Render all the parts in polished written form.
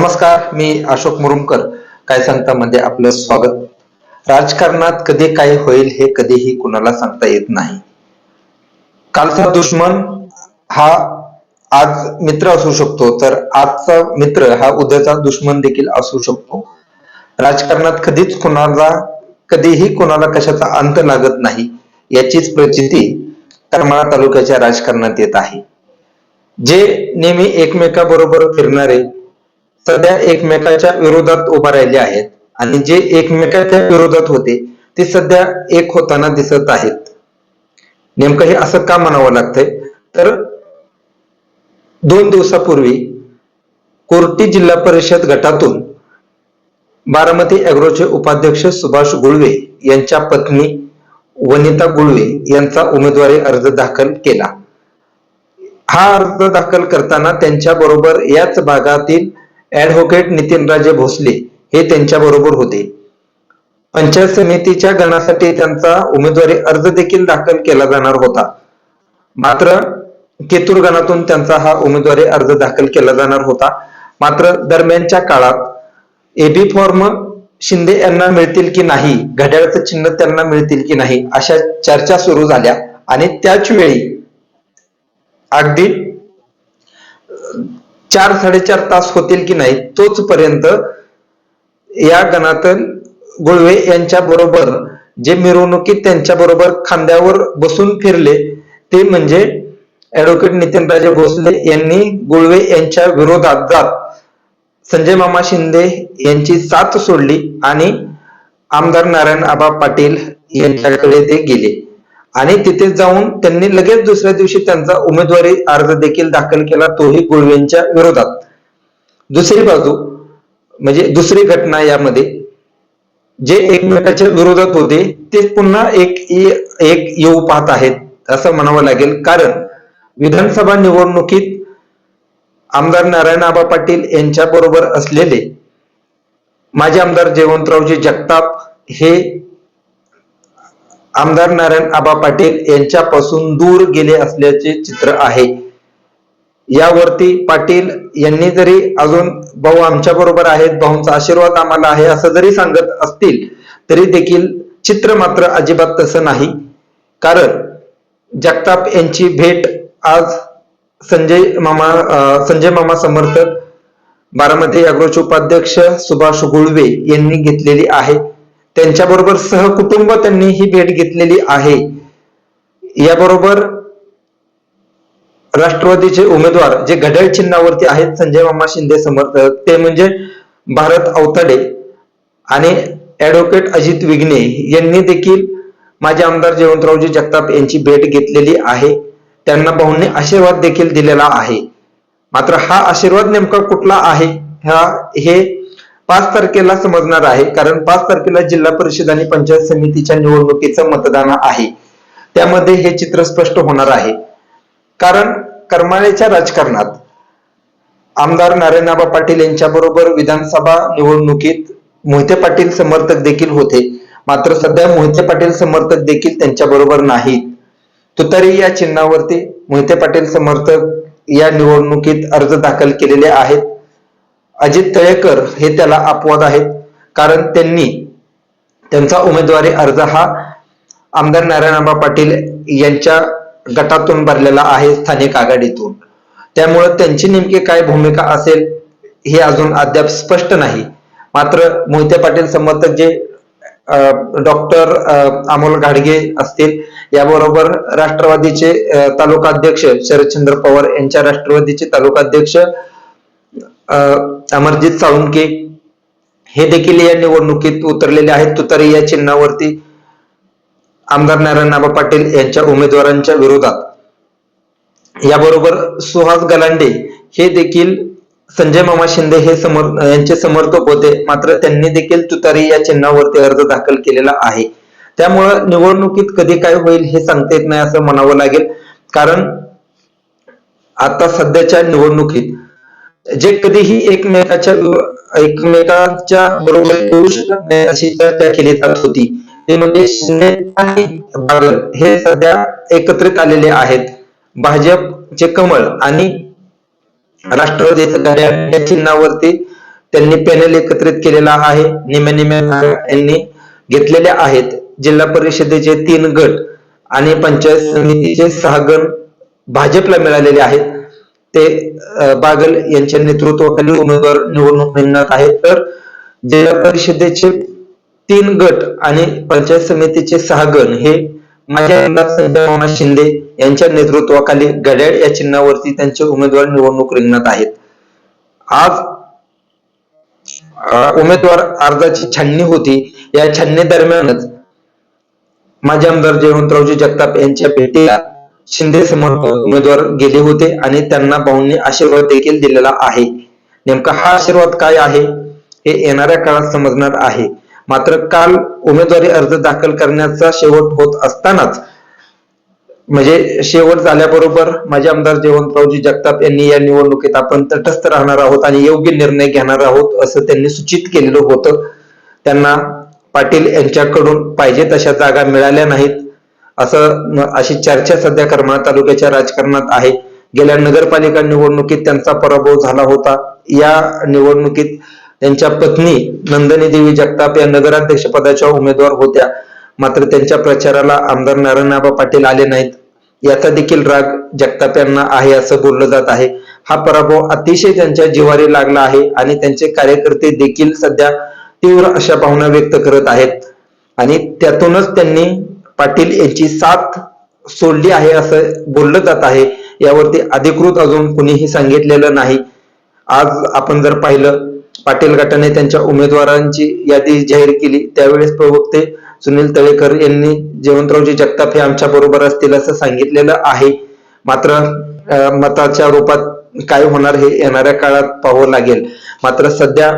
नमस्कार, मी अशोक मुरुमकर. काय सांगता मध्ये आपलं स्वागत. राजकारणात कधी काय होईल हे कधीही कुणाला सांगता येत नाही. कालचा दुश्मन हा आज मित्र असू शकतो, तर आजचा मित्र हा उद्याचा दुश्मन देखील असू शकतो. राजकारणात कधीही कुणाला कशाचा अंत लागत नाही, याचीच प्रचिती करमाळा तालुक्याच्या राजकारणात येत आहे. जे नेहमी एकमेकाबरोबर फिरणारे सध्या एकमेकाच्या विरोधात उभा राहिले आहेत आणि जे एकमेकाच्या विरोधात होते ते सध्या एक होताना दिसत आहेत. नेमकं हे असं का म्हणावं लागतंय, तर 2 दिवसापूर्वी कोर्टी जिल्हा परिषद गटातून बारामती अॅग्रोचे उपाध्यक्ष सुभाष गुळवे यांच्या पत्नी वनिता गुळवे यांचा उमेदवारी अर्ज दाखल केला. हा अर्ज दाखल करताना त्यांच्या बरोबर याच भागातील ऍडव्होकेट नितीनराजे भोसले हे त्यांच्या बरोबर होते. पंचायत समितीच्या गणासाठी त्यांचा उमेदवारी अर्ज देखील दाखल केला जाणार होता. मात्र केतूर गणातून त्यांचा हा उमेदवारी अर्ज दाखल केला जाणार होता. मात्र दरम्यानच्या काळात एबी फॉर्म शिंदे यांना मिळतील की नाही, घड्याळचं चिन्ह त्यांना मिळतील की नाही, अशा चर्चा सुरू झाल्या आणि त्याच वेळी अगदी 4-4.5 तास होतील की नाही तोचपर्यंत या गणातील गुळवे यांच्या बरोबर जे मिरवणुकीत त्यांच्या बरोबर खांद्यावर बसून फिरले ते म्हणजे ऍडव्होकेट नितीनराजे भोसले यांनी गुळवे यांच्या विरोधात जात संजय मामा शिंदे यांची साथ सोडली आणि आमदार नारायण आबा पाटील यांच्याकडे ते गेले आणि तिथे जाऊन त्यांनी लगेच दुसऱ्या दिवशी त्यांचा उमेदवारी अर्ज देखील दाखल केला, तोही गुळवेंच्या विरोधात. दुसरी बाजू म्हणजे दुसरी घटना यामध्ये जे एकमेकाच्या विरोधात होते ते पुन्हा एक येऊ पाहत आहेत असं म्हणावं लागेल. कारण विधानसभा निवडणुकीत आमदार नारायण आबा पाटील यांच्या बरोबर असलेले माजी आमदार जयवंतरावजी जगताप हे आमदार नारायण आबा पाटील यांच्यापासून दूर गेले असल्याचे चित्र आहे. यावरती पाटील यांनी जरी अजून भाऊ आमच्या बरोबर आहेत, भाऊंचा आशीर्वाद आम्हाला आहे असं जरी सांगत असतील तरी देखील चित्र मात्र अजिबात तसं नाही. कारण जगताप यांची भेट आज संजय मामा समर्थक बारामती अॅग्रोचे उपाध्यक्ष सुभाष गुळवे यांनी घेतलेली आहे. त्यांच्याबरोबर सहकुटुंब त्यांनी ही भेट घेतलेली आहे. याबरोबर राष्ट्रवादीचे उमेदवार जे घड्याळ चिन्हावरती आहेत संजय मामा शिंदे समर्थक ते म्हणजे भारत अवताडे आणि ऍडव्होकेट अजित विघ्ने यांनी देखील माजी आमदार जयवंतरावजी जगताप यांची भेट घेतलेली आहे. त्यांना भाऊंनी आशीर्वाद देखील दिलेला आहे. मात्र हा आशीर्वाद नेमका कुठला आहे हे 5 तारखेला समजणार आहे. कारण 5 तारखेला जिल्हा परिषद आणि पंचायत समितीच्या निवडणुकीचं मतदान आहे. त्यामध्ये हे चित्र स्पष्ट होणार आहे. कारण करमाळ्याच्या राजकारणात आमदार नारायणआबा पाटील यांच्या बरोबर विधानसभा निवडणुकीत मोहिते पाटील समर्थक देखील होते. मात्र सध्या मोहिते पाटील समर्थक देखील त्यांच्या बरोबर नाहीत. तुतारी या चिन्हावरती मोहिते पाटील समर्थक या निवडणुकीत अर्ज दाखल केलेले आहेत. अजित तळेकर हे त्याला अपवाद आहेत. कारण त्यांनी त्यांचा उमेदवारी अर्ज हा आमदार नारायणआबा पाटील यांच्या गटातून भरलेला आहे, स्थानिक आघाडीतून. त्यामुळे त्यांची नेमकी काय भूमिका असेल हे अजून अद्याप स्पष्ट नाही. मात्र मोहिते पाटील समर्थक जे डॉक्टर अमोल घाडगे असतील, याबरोबर राष्ट्रवादीचे तालुका अध्यक्ष शरदचंद्र पवार यांच्या राष्ट्रवादीचे तालुका अध्यक्ष अमरजित साळुंके हे देखील या निवडणुकीत उतरलेले आहेत तुतारी या चिन्हावरती आमदार नारायणआबा पाटील यांच्या उमेदवारांच्या विरोधात. याबरोबर सुहास गलांडे हे देखील संजय मामा शिंदे हे यांचे समर्थक होते. मात्र त्यांनी देखील तुतारी या चिन्हावरती अर्ज दाखल केलेला आहे. त्यामुळं निवडणुकीत कधी काय होईल हे सांगता येत नाही असं म्हणावं लागेल. कारण आता सध्याच्या निवडणुकीत जे कधीही एकमेकाच्या बरोबर येऊ शकत नाही अशी चर्चा केली जात होती ते म्हणजे शिंदे आणि बागल हे सध्या एकत्रित आलेले आहेत. भाजपचे कमळ आणि राष्ट्रवादीच्या चिन्हावरती त्यांनी पॅनल एकत्रित केलेला आहे. निम्या यांनी घेतलेल्या आहेत. जिल्हा परिषदेचे 3 गट आणि पंचायत समितीचे 6 गण भाजपला मिळालेले आहेत. ते बागल यांच्या नेतृत्वाखाली उमेदवार निवडणूक रिंगणात आहेत. तर जिल्हा परिषदेचे 3 गट आणि पंचायत समितीचे 6 गण हे माजी आमदार संजय मामा शिंदे यांच्या नेतृत्वाखाली घड्याळ या चिन्हावरती त्यांचे उमेदवार निवडणूक रिंगणात आहेत. आज उमेदवार अर्जाची छाननी होती. या छाननी दरम्यानच माजी आमदार जयवंतरावजी जगताप यांच्या भेटीला शिंदे समर्थक उमेदवार गेले होते आणि त्यांना भाऊंनी आशीर्वाद देखील दिलेला आहे. नेमका हा आशीर्वाद काय आहे हे येणाऱ्या काळात समजणार आहे. मात्र काल उमेदवारी अर्ज दाखल करण्याचा शेवट होत असतानाच म्हणजे शेवट झाल्याबरोबर माजी आमदार जयवंतरावजी जगताप यांनी या निवडणुकीत आपण तटस्थ राहणार आहोत आणि योग्य निर्णय घेणार आहोत असं त्यांनी सूचित केलेलं होतं. त्यांना पाटील यांच्याकडून पाहिजे तशा जागा मिळाल्या नाहीत अशी चर्चा सध्या करमाळा तालुक्याच्या राजकारणात आहे. गेल्या नगरपालिका निवडणुकीत त्यांचा पराभव झाला होता. या निवडणुकीत त्यांच्या पत्नी नंदिनी देवी जगताप या नगराध्यक्ष पदाच्या उमेदवार होत्या. मात्र त्यांच्या प्रचाराला आमदार नारायणआबा पाटील आले नाहीत. याचा देखील राग जगताप यांना आहे असं बोललं जात आहे. हा पराभव अतिशय त्यांच्या जिव्हारी लागला आहे आणि त्यांचे कार्यकर्ते देखील सध्या तीव्र अशा भावना व्यक्त करत आहेत आणि त्यातूनच त्यांनी पाटील यांची साथ सोडली आहे असं बोललं जात आहे. यावरती अधिकृत अजून कुणीही सांगितलेलं नाही. आज आपण जर पाहिलं पाटील गटाने त्यांच्या उमेदवारांची यादी जाहीर केली त्यावेळेस प्रवक्ते सुनील तळेकर यांनी जयवंतरावजी जगताप हे आमच्या बरोबर असतील असं सांगितलेलं आहे. मात्र मताच्या रूपात काय होणार हे येणाऱ्या काळात पाहावं लागेल. मात्र सध्या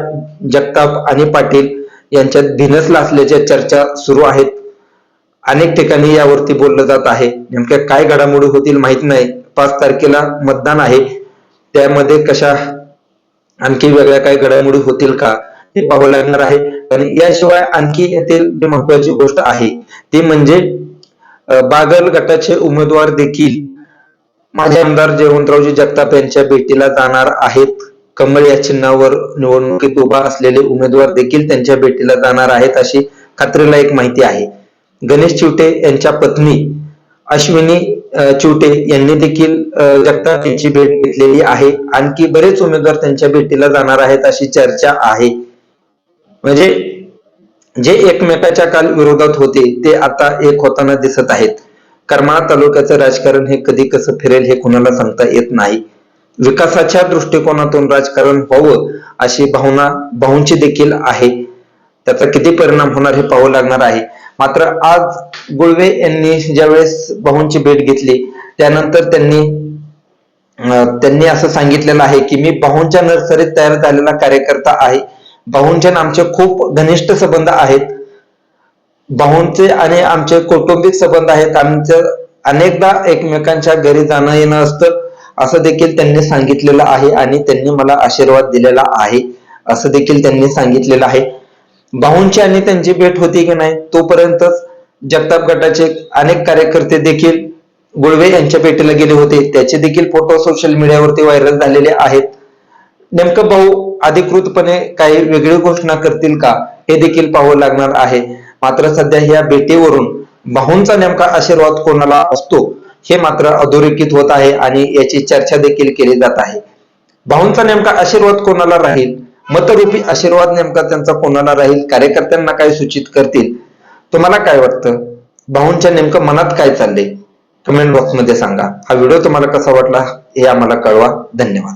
जगताप आणि पाटील यांच्यात भिनसला असल्याच्या चर्चा सुरू आहेत. अनेक ठिकाणी यावरती बोललं जात आहे. नेमक्या काय घडामोडी होतील माहित नाही. 5 तारखेला मतदान आहे. त्यामध्ये कशा आणखी वेगळ्या काही घडामोडी होतील का हे पाहावं लागणार आहे. आणि याशिवाय आणखी येथील जी महत्वाची गोष्ट आहे ती म्हणजे बागल गटाचे उमेदवार देखील माजी आमदार जयवंतरावजी जगताप यांच्या भेटीला जाणार आहेत. कमळ या चिन्हावर निवडणुकीत उभा असलेले उमेदवार देखील त्यांच्या भेटीला जाणार आहेत अशी खात्रीला एक माहिती आहे. गणेश चिवटे यांच्या पत्नी अश्विनी चिवटे यांनी देखील जगताप यांची भेट घेतलेली आहे. आणखी बरेच उमेदवार त्यांच्या भेटीला जाणार आहेत अशी चर्चा आहे. म्हणजे जे एकमेकाच्या काल विरोधात होते ते आता एक होताना दिसत आहेत. करमाळा तालुक्याचं राजकारण हे कधी कसं फिरेल हे कुणाला सांगता येत नाही. विकासाच्या दृष्टिकोनातून राजकारण व्हावं अशी भावना भाऊंची देखील आहे. त्याचा किती परिणाम होणार हे पाहावं लागणार आहे. मात्र आज गुळवे यांनी ज्यावेळेस भाऊंची भेट घेतली त्यानंतर त्यांनी असं सांगितलेलं आहे की मी भाऊंच्या नर्सरीत तयार झालेला कार्यकर्ता आहे. भाऊंचे आमचे खूप घनिष्ठ संबंध आहेत. भाऊंचे आणि आमचे कौटुंबिक संबंध आहेत. आमचं अनेकदा एकमेकांच्या घरी जाणं येणं असतं असं देखील त्यांनी सांगितलेलं आहे आणि त्यांनी मला आशीर्वाद दिलेला आहे असं देखील त्यांनी सांगितलेलं आहे. भाऊंची आणि त्यांची भेट होती की नाही तोपर्यंत जगताप गटाचे अनेक कार्यकर्ते देखील गुळवे यांच्या भेटीला गेले होते. त्याचे देखील फोटो सोशल मीडियावरती व्हायरल झालेले आहेत. नेमकं भाऊ अधिकृतपणे काही वेगळी घोषणा करतील का हे देखील पाहावं लागणार आहे. मात्र सध्या या भेटीवरून भाऊंचा नेमका आशीर्वाद कोणाला असतो हे मात्र अधोरेखित होत आहे आणि याची चर्चा देखील केली जात आहे. भाऊंचा नेमका आशीर्वाद कोणाला राहील, मतरूपी आशीर्वाद नेमका त्यांचा कोणाला राहील, कार्यकर्त्यांना काय सूचित करतील, तुम्हाला काय वाटतं? भाऊंच्या नेमकं मनात काय चाललंय कमेंट बॉक्स मध्ये सांगा. हा व्हिडिओ तुम्हाला कसा वाटला हे आम्हाला कळवा. धन्यवाद.